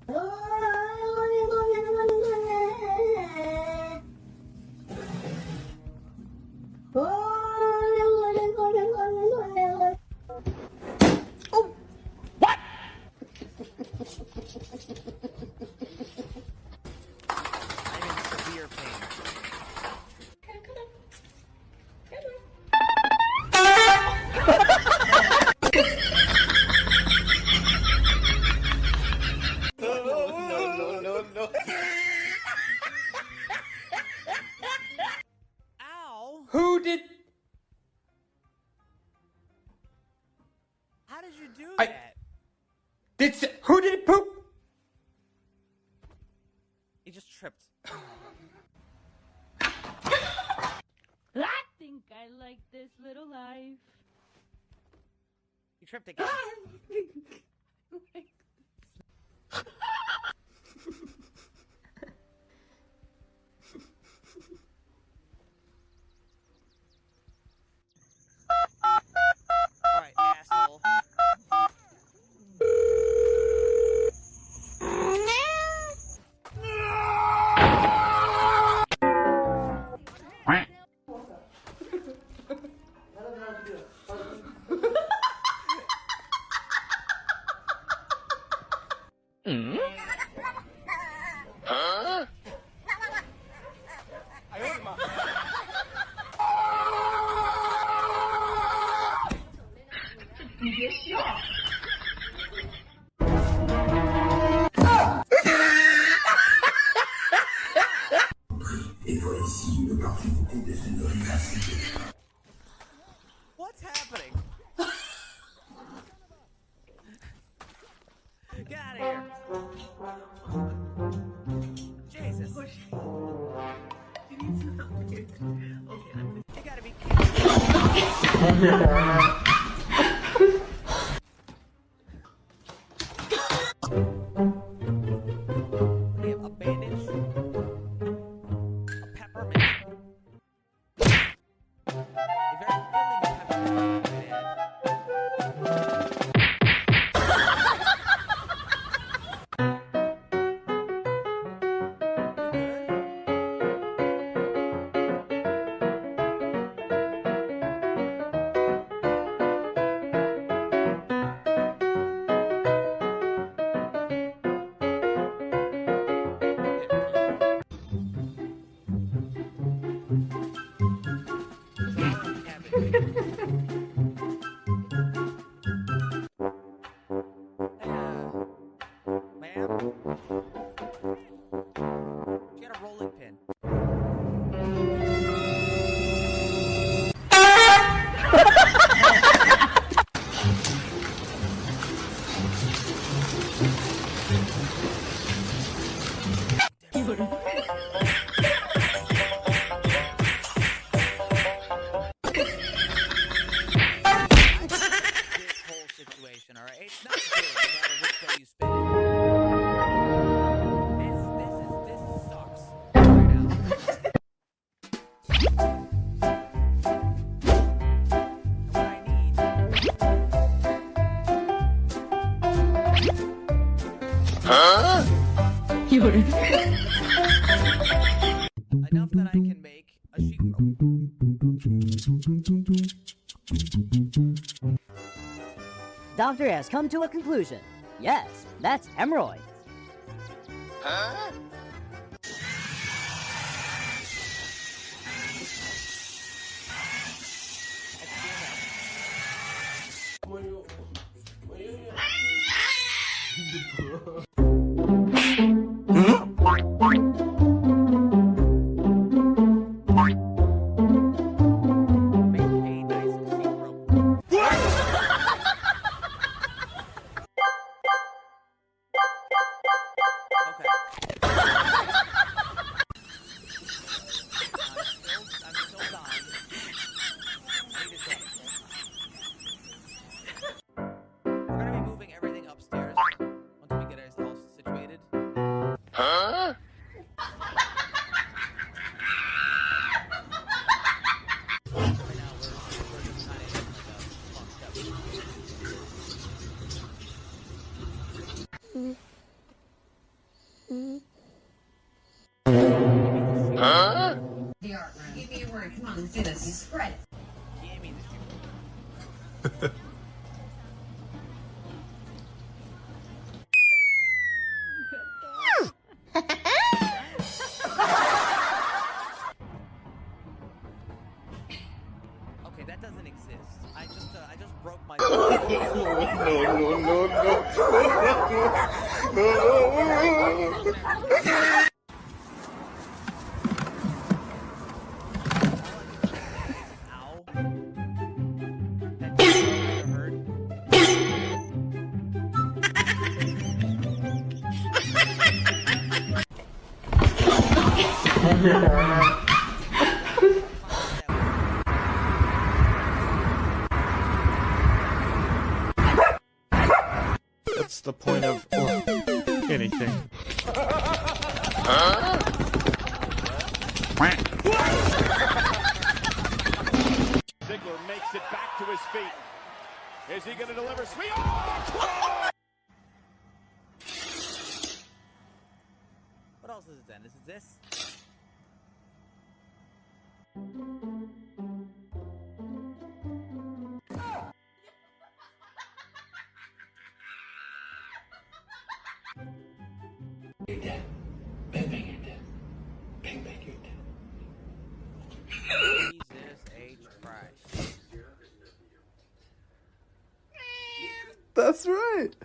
I'm in severe pain. No. Ow! Who did? How did you do I- that? Who did it poop? He just tripped. I think I like this little life. He tripped again. Alright, asshole. What's happening? Get out of here. Jesus. You gotta be kidding me. We have a bandage, a peppermint, a very filling peppermint, I might add. Ma'am? She got a rolling pin. This whole situation, alright? It's not good no matter which way you spin it. This sucks. Right now. And what I need. Enough that I can make a sheet rope. Doctor has come to a conclusion. Yes, that's hemorrhoid. Make a nice sheet rope. Okay. I'm still dying. I need a drink. We're gonna be moving everything upstairs once we get ourselves situated. Right now, we're just kind of in like a funk step. Come on, let's do this. You spread. Give me the shoe. Okay, that doesn't exist. I just broke my. Ow. That never hurt. That's the point of anything. Ziggler makes it back to his feet. Is he going to deliver? Sweet. Oh! What else is it then? Is it this? Jesus H. Christ. That's right.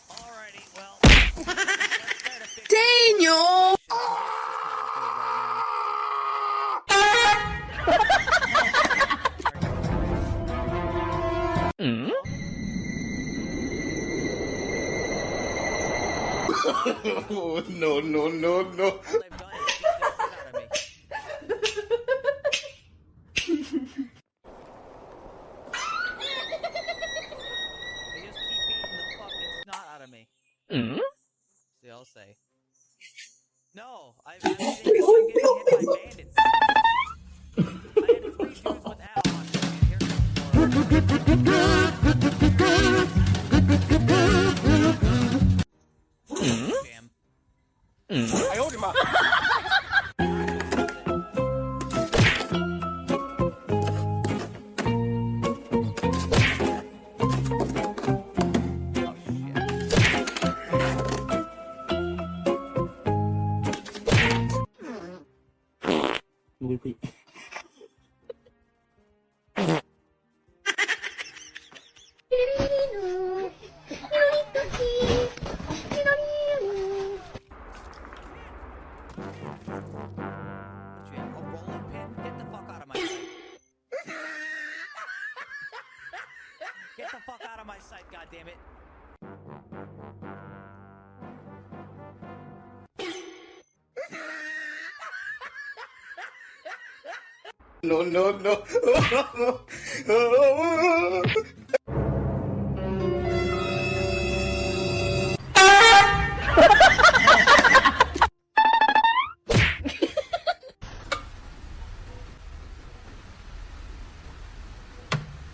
Alrighty, well. Let's try to fix Daniel! No, no, no, no. all they've done is beat the shit out of me. They just keep beating the fucking snot out of me. See, I'll say. No, I'm getting hit by bandits. I had 3 dudes with add-ons, and here comes more. Jam. I owed him up. Oh, shit. Jam, a rolling pin? Get the fuck out of my sight. Get the fuck out of my sight, goddammit. No, no, no.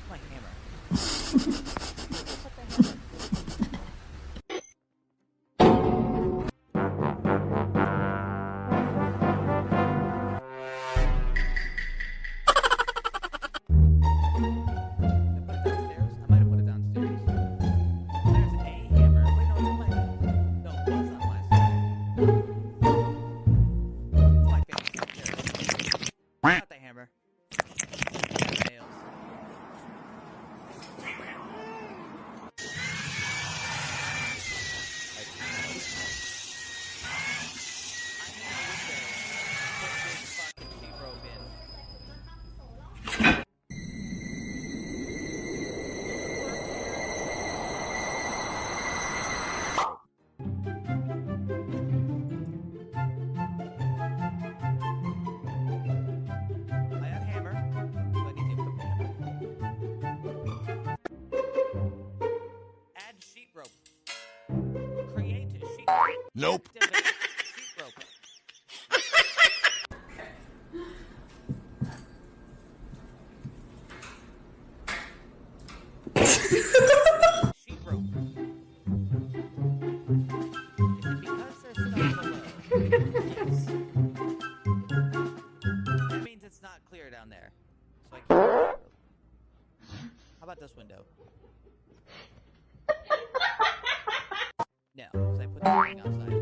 My hammer. I put it downstairs? I might have put it downstairs. There's a hammer. Wait, no, it's on my. No, well, it's not my side. It's my face. Here. Not the hammer. Nails. I need a window. Put this fucking sheet rope in. I have hammer. So I need to equip the hammer. Add sheet rope. Create a sheet rope. Nope. Activate sheet rope. outside.